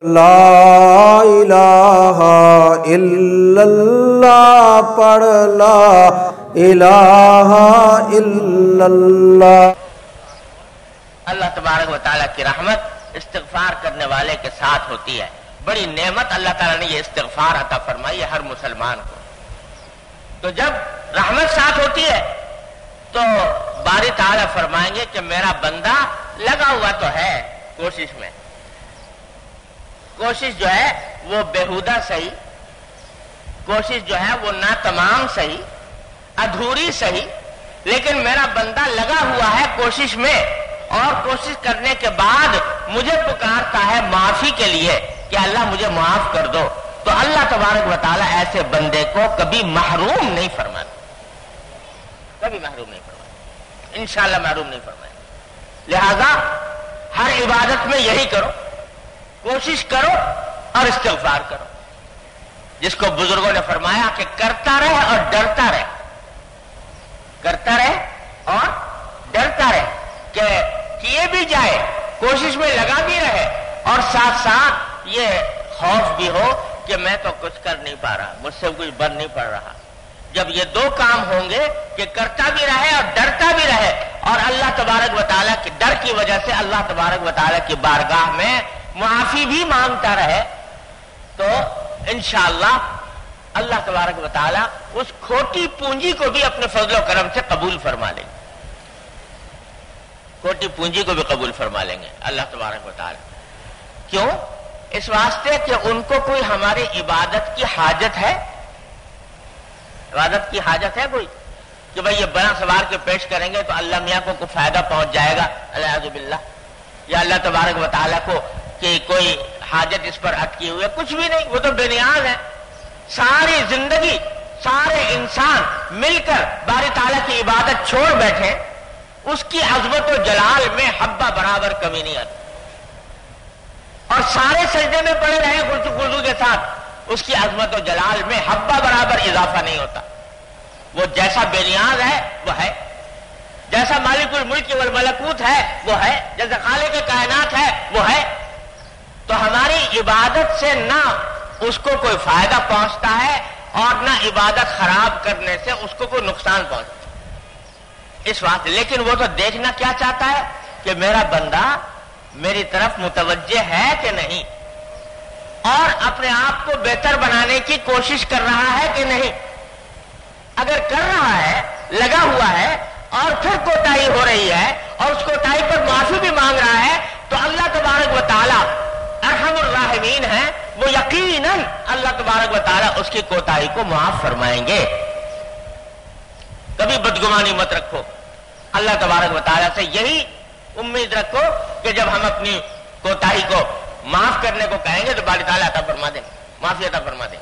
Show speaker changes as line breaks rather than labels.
لا الہ الا اللہ پڑھ لا الہ الا اللہ۔
اللہ تبارک و تعالیٰ کی رحمت استغفار کرنے والے کے ساتھ ہوتی ہے۔ بڑی نعمت اللہ تعالیٰ نے یہ استغفار عطا فرمائی ہے ہر مسلمان کو۔ تو جب رحمت ساتھ ہوتی ہے تو باری تعالیٰ فرمائیں گے کہ میرا بندہ لگا ہوا تو ہے کوشش میں، کوشش جو ہے وہ بےہودہ صحیح، کوشش جو ہے وہ ناتمام صحیح، ادھوری صحیح، لیکن میرا بندہ لگا ہوا ہے کوشش میں، اور کوشش کرنے کے بعد مجھے پکارتا ہے معافی کے لیے کہ اللہ مجھے معاف کر دو، تو اللہ تبارک و تعالیٰ ایسے بندے کو کبھی محروم نہیں فرماتا، کبھی محروم نہیں فرماتا، انشاءاللہ محروم نہیں فرمائے۔ لہذا ہر عبادت میں یہی کرو، کوشش کرو اور استغفار کرو، جس کو بزرگوں نے فرمایا کہ کرتا رہے اور ڈرتا رہے، کرتا رہے اور ڈرتا رہے، کہ کیے بھی جائے، کوشش میں لگا بھی رہے، اور ساتھ ساتھ یہ خوف بھی ہو کہ میں تو کچھ کر نہیں پا رہا، مجھ سے کچھ بن نہیں پڑ رہا۔ جب یہ دو کام ہوں گے کہ کرتا بھی رہے اور ڈرتا بھی رہے، اور اللہ تبارک و تعالیٰ کے ڈر کی وجہ سے اللہ تبارک و تعالیٰ کی بارگاہ میں معافی بھی مانگتا رہے، تو انشاءاللہ اللہ تبارک و تعالیٰ اس کھوٹی پونجی کو بھی اپنے فضل و کرم سے قبول فرما لیں گے، کھوٹی پونجی کو بھی قبول فرما لیں گے اللہ تبارک و تعالیٰ۔ کیوں؟ اس واسطے کہ ان کو کوئی ہماری عبادت کی حاجت ہے، عبادت کی حاجت ہے کوئی، کہ بھئی یہ بنا سوار کے پیش کریں گے تو اللہ میاں کو کوئی فائدہ پہنچ جائے گا الیاذ باللہ، یا اللہ تبارک و تعالیٰ کو کہ کوئی حاجت اس پر اٹکی ہوئی ہے، کچھ بھی نہیں، وہ تو بے نیاز ہے۔ ساری زندگی سارے انسان مل کر باری تعالیٰ کی عبادت چھوڑ بیٹھے، اس کی عظمت و جلال میں حبہ برابر کمی نہیں آتی، اور سارے سجدے میں پڑے رہے خضوع کے ساتھ، اس کی عظمت و جلال میں حبہ برابر اضافہ نہیں ہوتا۔ وہ جیسا بے نیاز ہے وہ ہے، جیسا مالک الملک والملکوت ہے وہ ہے، جیسا خالق کائنات ہے وہ ہے۔ تو ہماری عبادت سے نہ اس کو کوئی فائدہ پہنچتا ہے، اور نہ عبادت خراب کرنے سے اس کو کوئی نقصان پہنچتا ہے، اس واسطے۔ لیکن وہ تو دیکھنا کیا چاہتا ہے کہ میرا بندہ میری طرف متوجہ ہے کہ نہیں، اور اپنے آپ کو بہتر بنانے کی کوشش کر رہا ہے کہ نہیں۔ اگر کر رہا ہے، لگا ہوا ہے، اور پھر کوتاہی ہو رہی ہے، اور اس کوتاہی پر معافی بھی مانگ رہا ہے، تو اللہ تبارک و تعالیٰ ارحم الراحمین ہے، وہ یقیناً اللہ تبارک و تعالیٰ اس کی کوتاہی کو معاف فرمائیں گے۔ کبھی بدگمانی مت رکھو، اللہ تبارک و تعالیٰ سے یہی امید رکھو کہ جب ہم اپنی کوتاہی کو معاف کرنے کو کہیں گے تو باری تعالیٰ عطا فرما دیں، معافی عطا فرما دیں۔